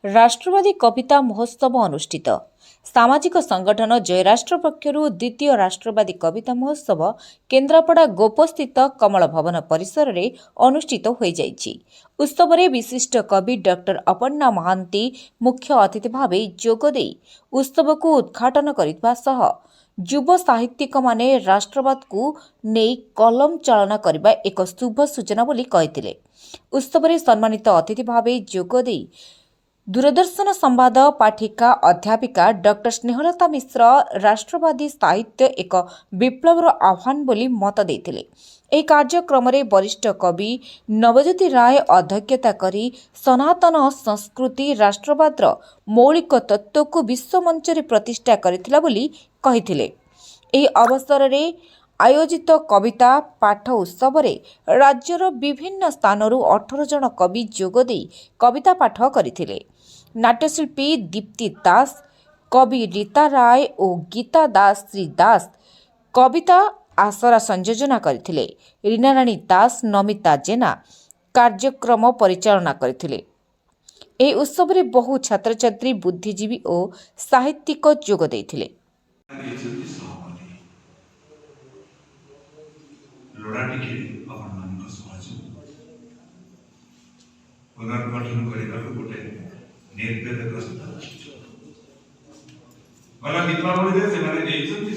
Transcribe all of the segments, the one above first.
राष्ट्रवादी कविता महोत्सव अनुष्ठित। सामाजिक संगठन जयराष्ट्र पक्षरु द्वितीय राष्ट्रवादी कविता महोत्सव केन्द्रापड़ा गोपस्थित कमल भवन परिसर में अनुष्ठित हो जाइछि। उत्सव में विशिष्ट कवि डॉक्टर अपर्णा महांती मुख्य अतिथि भाव जोगदे उत्सव को उद्घाटन करथिबा सह युव साहित्यिक माने राष्ट्रवाद को नहीं कलम चालना करने एक शुभ सूचना बोली कहिथिले। उत्सव में सम्मानित अतिथि भाव जोगदे दूरदर्शन संवाद पाठिका अध्यापिका डॉक्टर स्नेहलता मिश्र राष्ट्रवादी साहित्य एक विप्लवर आह्वान बोली मत देथिले। ଏହି କାର୍ଯ୍ୟକ୍ରମରେ वरिष्ठ कवि नवज्योति राय अध्यक्षता करी सनातन संस्कृति राष्ट्रवादर मौलिक तत्व को विश्वमंच रे प्रतिष्ठा करथिला बोली कहिथिले। ଏହି अवसर में आयोजित कविता पाठ उत्सव रे राज्यर विभिन्न स्थानरू 18 जन कवि जोगदे कविता पाठ करथिले। नाट्यशिल्पी दीप्ति दास, कवि रीता राय और गीता दास श्री दास कविता आसरा संयोजना करथिले। रीना राणी दास, नमिता जेना कार्यक्रम परिचालना करथिले। ଏହି उत्सव में बहु छात्र छात्री बुद्धिजीवी और साहित्यिक जोग देथिले। गला दीपावली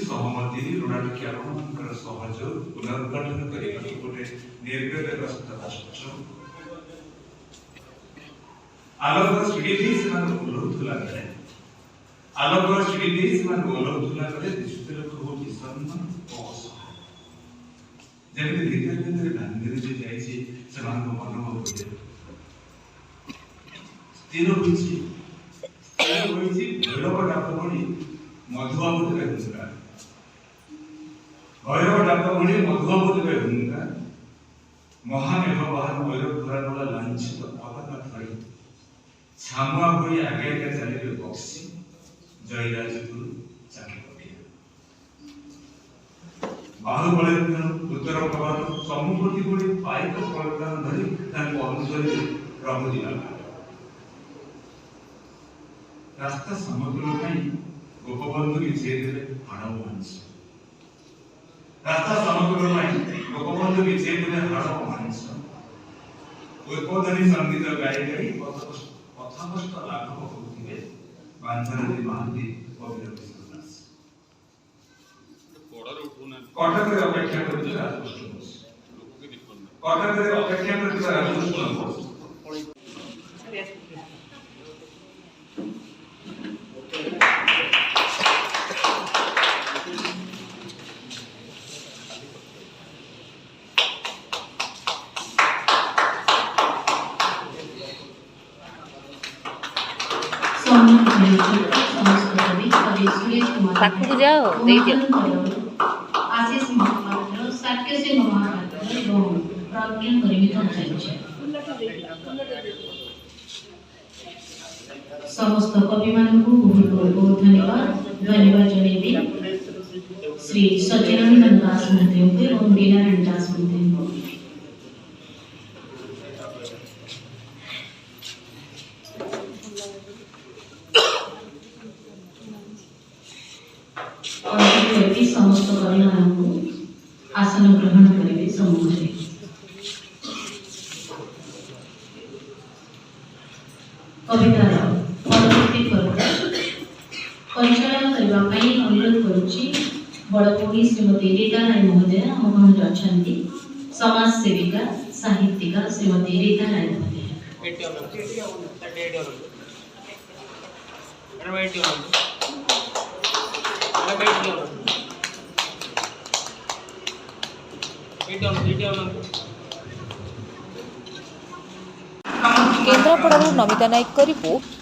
सहमति लुणाटिकी आपणकर सहयोग पुनर्गठन गोटे निर्वेदग्रस्त राष्ट्र आलोकर सीढ़ी ओह्लुला बेले आलोकर सीढ़ी ओह्लुला बेले दिशुतिर खूब विषन्न और असहाय जमी धीरे धीरे गांधी जाइए से मनोभाव स्थिर भैरव डाकमणि मधुबाबू हुंगा भैरव डाकमणि मधुबाबू हुंगा महामेघ बाहर भैरव धराला लांछित अवता धरी छामुआ हुई आगे आगे चलिए बक्सी जयराजपुर चाकिपटिया बाहुबली उत्तर प्रभात सम्मुखी गुड़ी पाइक प्रदान धरी अनुसरी प्रभुजी रास्ता समग्र गोपबंधु की छेदे हाड़ मांस रास्ता समग्र गोपबंधु की छेदे हाड़ मांस उद्बोधनी संगीत गाई गाई पथकष्ट लाघव होते बांधरदी महांती कविर विश्वदास कटक अपेक्षा करते राजकृष्ण बोस कटक अपेक्षा करते राजकृष्ण बोस पाखु जाओ दे दियो आशीष महापात्र साक्य से महापात्र एवं प्रज्ञा परिमित आचार्य समस्त कवि मानकु बहुत धन्यवाद जनेबी श्री सचिदानंद दास महोदय एवं रीना राणी दास महोदय समस्त कवि आसन ग्रहण करेंगे सम्मुख से कवितार परवर्ती पर्व परिचालन करने अनुरोध करुच्ची बड़ भौणी श्रीमती रीता राय महोदय आम गणर अच्छा समाज सेविका साहित्यिका श्रीमती रीता राय महोदय केन्द्रापड़ा नमिता नायक रिपोर्ट